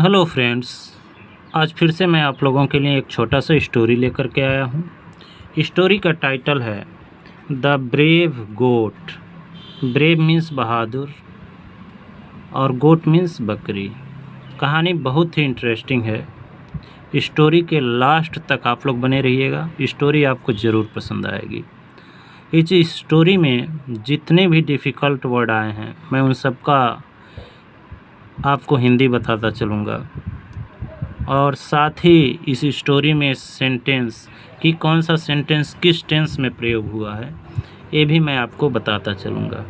Hello friends, आज फिर से मैं आप लोगों के लिए एक छोटा सा स्टोरी लेकर के आया हूँ। स्टोरी का टाइटल है the brave goat. Brave means बहादुर और गोट मीन्स बकरी। कहानी बहुत ही इंटरेस्टिंग है। स्टोरी के लास्ट तक आप लोग बने रहिएगा, स्टोरी आपको ज़रूर पसंद आएगी। इस स्टोरी में जितने भी डिफ़िकल्ट वर्ड आए हैं मैं उन सब का आपको हिंदी बताता चलूँगा, और साथ ही इस स्टोरी में सेंटेंस कि कौन सा सेंटेंस किस टेंस में प्रयोग हुआ है ये भी मैं आपको बताता चलूँगा।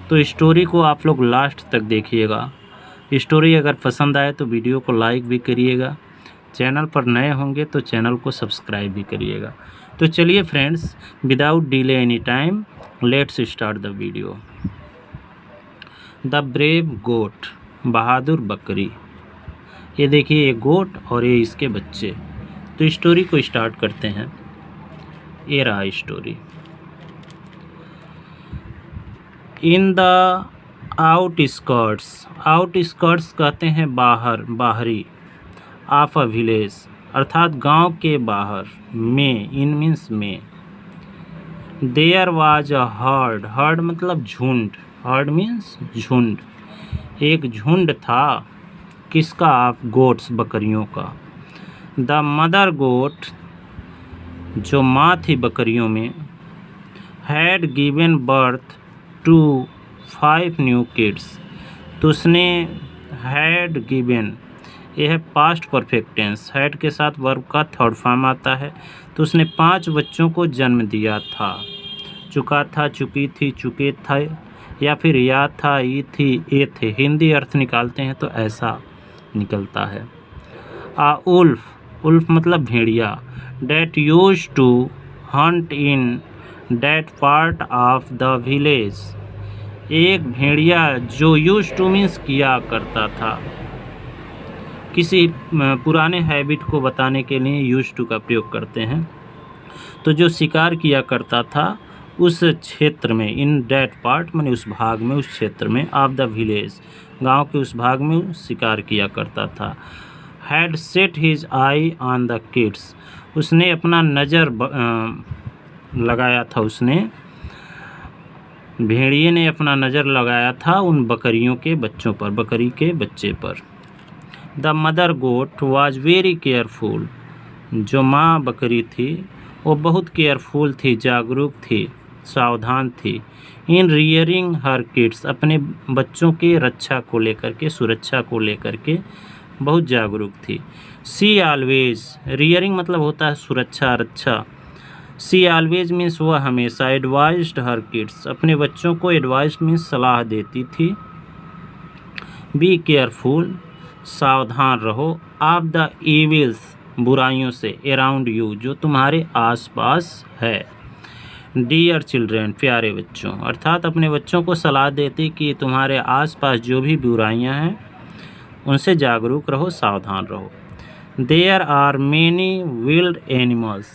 तो स्टोरी को आप लोग लास्ट तक देखिएगा। स्टोरी अगर पसंद आए तो वीडियो को लाइक भी करिएगा, चैनल पर नए होंगे तो चैनल को सब्सक्राइब भी करिएगा। तो चलिए friends, without delay any time let's start the video. The brave goat, बहादुर बकरी। ये देखिए, ये गोट और ये इसके बच्चे। तो स्टोरी को स्टार्ट करते हैं। ये रहा स्टोरी। इन द आउटस्कर्ट्स कहते हैं बाहर, बाहरी, ऑफ अ विलेज अर्थात गांव के बाहर, में, इन मीन्स में। देयर वाज अ हर्ड मतलब झुंड, हर्ड मीन्स झुंड। एक झुंड था, किसका? आप गोट्स, बकरियों का। द मदर गोट, जो माँ थी बकरियों में, had given birth to 5 new kids. तो उसने हैड गिवन, यह है पास्ट परफेक्ट टेंस, हैड के साथ वर्ब का थर्ड फॉर्म आता है। तो उसने 5 बच्चों को जन्म दिया था। चुका था, चुकी थी, चुके थे, या फिर या था, ई थी, ए थे। हिंदी अर्थ निकालते हैं तो ऐसा निकलता है। उल्फ मतलब भेड़िया। That used to hunt in that part of the village. एक भेड़िया जो यूज टू मीन्स किया करता था, किसी पुराने हैबिट को बताने के लिए यूज टू का प्रयोग करते हैं। तो जो शिकार किया करता था उस क्षेत्र में, इन डैट पार्ट माने उस भाग में, उस क्षेत्र में, ऑफ द विलेज गांव के उस भाग में शिकार किया करता था। Had set his I on the kids, उसने अपना नज़र लगाया था, उसने भेड़िए ने अपना नज़र लगाया था उन बकरियों के बच्चों पर, बकरी के बच्चे पर। The mother goat was very careful, जो माँ बकरी थी वो बहुत केयरफुल थी, जागरूक थी, सावधान थी। इन रियरिंग हर किड्स, अपने बच्चों के रक्षा को लेकर के, सुरक्षा को लेकर के बहुत जागरूक थी। सी ऑलवेज, रियरिंग मतलब होता है सुरक्षा, रक्षा। सी ऑलवेज मीन्स वह हमेशा, एडवाइज्ड हर किड्स, अपने बच्चों को एडवाइज्ड मीन्स सलाह देती थी। बी केयरफुल, सावधान रहो, ऑफ द इविल्स, बुराइयों से, अराउंड यू, जो तुम्हारे आसपास है। डियर चिल्ड्रेन, प्यारे बच्चों, अर्थात अपने बच्चों को सलाह देती कि तुम्हारे आसपास जो भी बुराइयां हैं उनसे जागरूक रहो, सावधान रहो। There are many wild animals,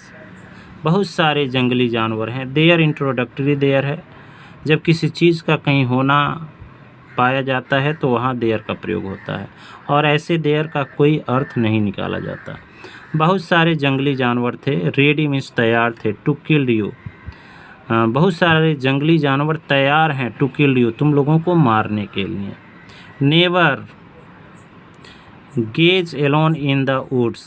बहुत सारे जंगली जानवर हैं। देयर इंट्रोडक्टरी देयर है, जब किसी चीज़ का कहीं होना पाया जाता है तो वहाँ देयर का प्रयोग होता है, और ऐसे देयर का कोई अर्थ नहीं निकाला जाता। बहुत सारे जंगली जानवर थे। रेडी मीन्स तैयार थे, टू किल यू, बहुत सारे जंगली जानवर तैयार हैं, टू किल यू, तुम लोगों को मारने के लिए। Never gaze alone in the woods,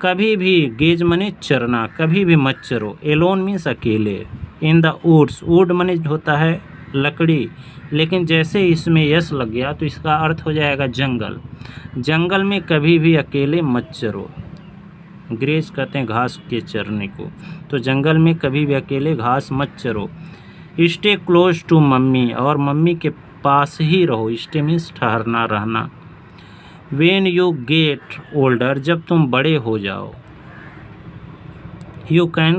कभी भी, गेज मने चरना, कभी भी मत चरो। एलोन मीन्स अकेले। इन द वुड्स, वुड मने होता है लकड़ी, लेकिन जैसे इसमें यस लग गया तो इसका अर्थ हो जाएगा जंगल। जंगल में कभी भी अकेले मत चरो। ग्रेज कहते हैं घास के चरने को, तो जंगल में कभी भी अकेले घास मत चरो। स्टे क्लोज टू मम्मी, और मम्मी के पास ही रहो। स्टे मीन्स ठहरना, रहना। व्हेन यू गेट ओल्डर, जब तुम बड़े हो जाओ। You can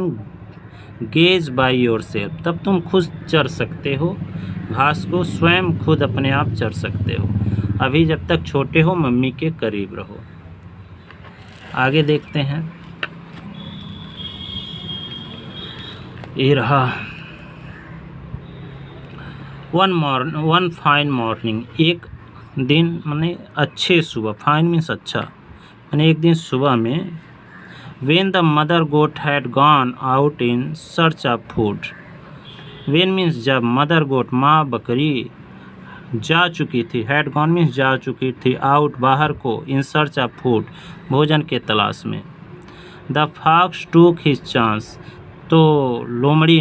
gauge by your self, तब तुम खुद चर सकते हो घास को, स्वयं खुद अपने आप चर सकते हो। अभी जब तक छोटे हो मम्मी के करीब रहो। आगे देखते हैं। ये रहा। वन फाइन मॉर्निंग, एक दिन माने अच्छे सुबह, फाइन मीन्स अच्छा, माने एक दिन सुबह में when the mother goat had gone out in search of food, when means जब मदर गोट माँ बकरी जा चुकी थी, हैड गॉन मीन्स जा चुकी थी, आउट बाहर को, इन सर्च ऑफ फूड भोजन के तलाश में। The fox took his chance, तो लोमड़ी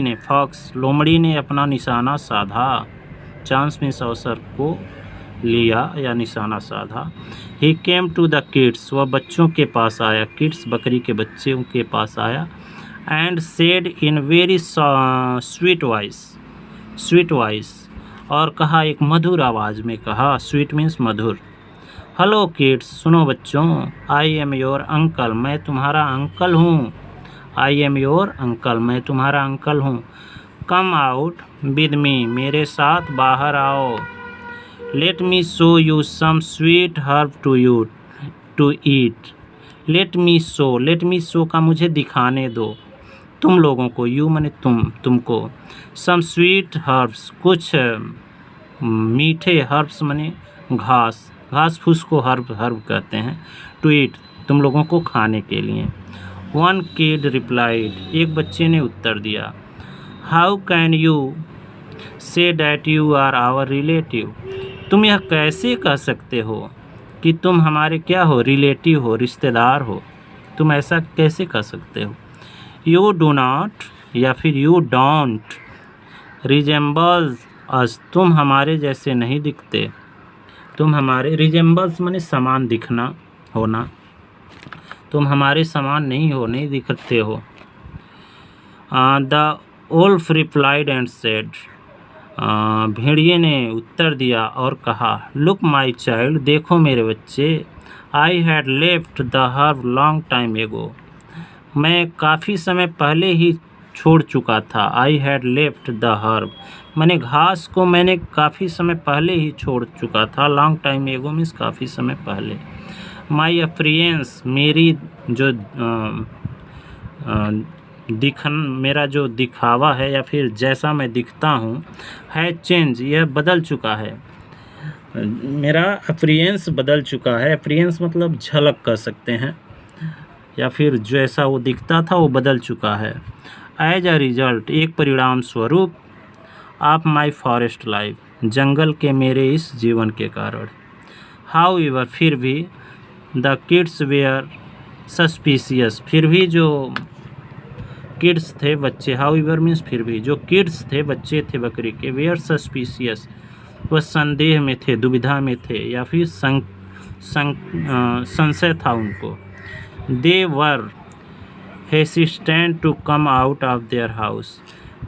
ने अपना निशाना साधा, चांस मीन्स अवसर को लिया या निशाना साधा। ही केम टू द किड्स, वह बच्चों के पास आया, किड्स बकरी के बच्चे के पास आया, and said in very sweet voice, और कहा एक मधुर आवाज़ में कहा, स्वीट मीन्स मधुर, हेलो किड्स, सुनो बच्चों, आई एम योर अंकल, मैं तुम्हारा अंकल हूँ, आई एम योर अंकल, मैं तुम्हारा अंकल हूँ, कम आउट विद मी, मेरे साथ बाहर आओ, let me show you some sweet herb to eat, let me show का मुझे दिखाने दो, तुम लोगों को, यू माने तुमको, सम स्वीट हर्ब्स, कुछ मीठे, हर्ब्स माने घास फूस को हर्ब कहते हैं, टू ईट, तुम लोगों को खाने के लिए। वन किड रिप्लाइड, एक बच्चे ने उत्तर दिया, how can you say that you are our relative, तुम यह कैसे कह सकते हो कि तुम हमारे क्या हो, रिलेटिव हो, रिश्तेदार हो, तुम ऐसा कैसे कह सकते हो। यू डू नॉट या फिर यू डोंट रिजेम्बल्स अस, तुम हमारे जैसे नहीं दिखते, तुम हमारे, रिजेम्बल्स माने समान दिखना, होना, तुम हमारे समान नहीं दिखते हो। The wolf replied and said, भेड़िए ने उत्तर दिया और कहा, लुक माई चाइल्ड, देखो मेरे बच्चे, I had left the herb long time एगो, मैं काफ़ी समय पहले ही छोड़ चुका था, I had left the herb माने घास को मैंने काफ़ी समय पहले ही छोड़ चुका था, लॉन्ग टाइम एगो मीन्स काफ़ी समय पहले। माई अपीयरेंस, मेरी जो मेरा जो दिखावा है या फिर जैसा मैं दिखता हूँ, है चेंज, यह बदल चुका है, मेरा अपीयरेंस बदल चुका है, अपीयरेंस मतलब झलक कह सकते हैं, या फिर जैसा वो दिखता था वो बदल चुका है। एज अ रिजल्ट, एक परिणाम स्वरूप, ऑफ माई फॉरेस्ट लाइफ, जंगल के मेरे इस जीवन के कारण। हाउ एवर, फिर भी, द किड्स वेयर सस्पिशियस, फिर भी जो किड्स थे बच्चे, हाउ एवर मीन्स फिर भी, जो किड्स थे बच्चे थे बकरी के, वेयर सस्पिशियस, वह संदेह में थे, दुविधा में थे, या फिर संशय था उनको। They were hesitant to come out of their house,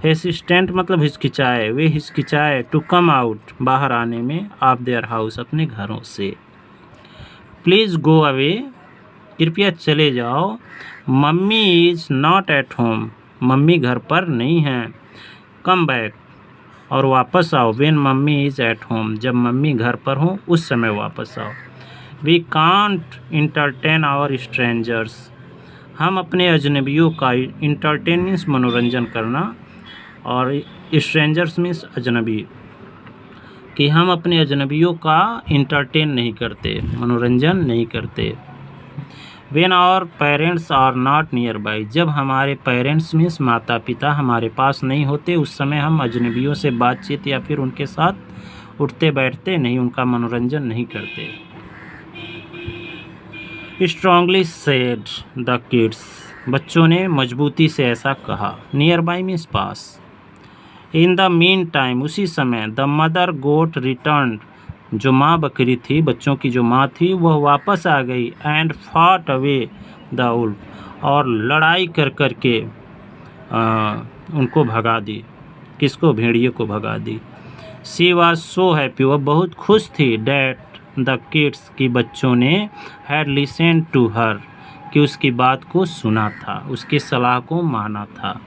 hesitant मतलब हिचकिचाए, वे हिचकिचाए, टू कम आउट बाहर आने में, ऑफ देयर हाउस अपने घरों से। प्लीज़ गो अवे, कृपया चले जाओ, mummy is not at home, mummy घर पर नहीं हैं, कम बैक, और वापस आओ, when mummy is at home, जब मम्मी घर पर हों उस समय वापस आओ। We can't entertain our strangers, हम अपने अजनबियों का, इंटरटेन मीन्स मनोरंजन करना, और स्ट्रेंजर्स मीन्स अजनबी, कि हम अपने अजनबियों का इंटरटेन नहीं करते, मनोरंजन नहीं करते। When our parents are not nearby, जब हमारे पेरेंट्स मीन्स माता पिता हमारे पास नहीं होते, उस समय हम अजनबियों से बातचीत या फिर उनके साथ उठते बैठते नहीं, उनका मनोरंजन नहीं करते। स्ट्रांगली सेड द किड्स, बच्चों ने मजबूती से ऐसा कहा, near by means pass. In the mean time, उसी समय, द मदर गोट रिटर्न, जो माँ बकरी थी, बच्चों की जो माँ थी, वह वापस आ गई, and fought away the wolf, और लड़ाई कर कर के उनको भगा दी, किसको, भेड़िए को भगा दी। शी वॉज सो हैप्पी, वह बहुत खुश थी, डैट द किड्स, की बच्चों ने, हैड लिसन टू हर, कि उसकी बात को सुना था, उसकी सलाह को माना था।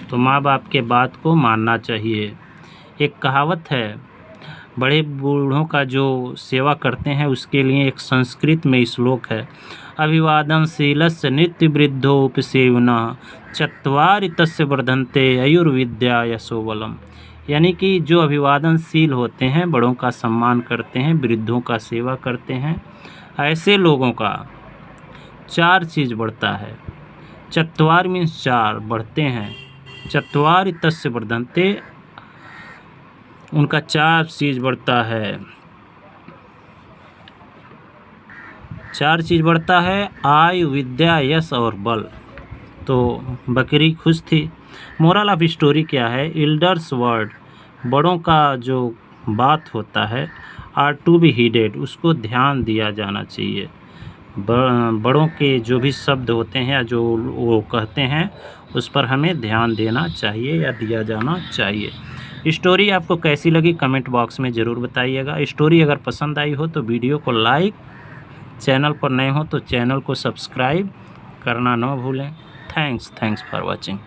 तो माँ बाप के बात को मानना चाहिए। एक कहावत है, बड़े बूढ़ों का जो सेवा करते हैं उसके लिए एक संस्कृत में श्लोक है, अभिवादनशीलस्य नित्य वृद्धोपसेवना चत्वारि तस्य वर्धन्ते आयुर्विद्या यशो बलम। यानी कि जो अभिवादनशील होते हैं, बड़ों का सम्मान करते हैं, वृद्धों का सेवा करते हैं, ऐसे लोगों का 4 चीज़ बढ़ता है। चत्वार मीन्स 4 बढ़ते हैं, चत्वारि तस्य वर्धन्ते, उनका 4 चीज़ बढ़ता है। 4 चीज़ बढ़ता है, आयु, विद्या, यश और बल। तो बकरी खुश थी। मोरल ऑफ स्टोरी क्या है? एल्डर्स वर्ड, बड़ों का जो बात होता है, आर टू बी हीडेड, उसको ध्यान दिया जाना चाहिए। बड़ों के जो भी शब्द होते हैं या जो वो कहते हैं, उस पर हमें ध्यान देना चाहिए या दिया जाना चाहिए। स्टोरी आपको कैसी लगी कमेंट बॉक्स में ज़रूर बताइएगा। स्टोरी अगर पसंद आई हो तो वीडियो को लाइक, चैनल पर नए हो तो चैनल को सब्सक्राइब करना न भूलें। Thanks for watching.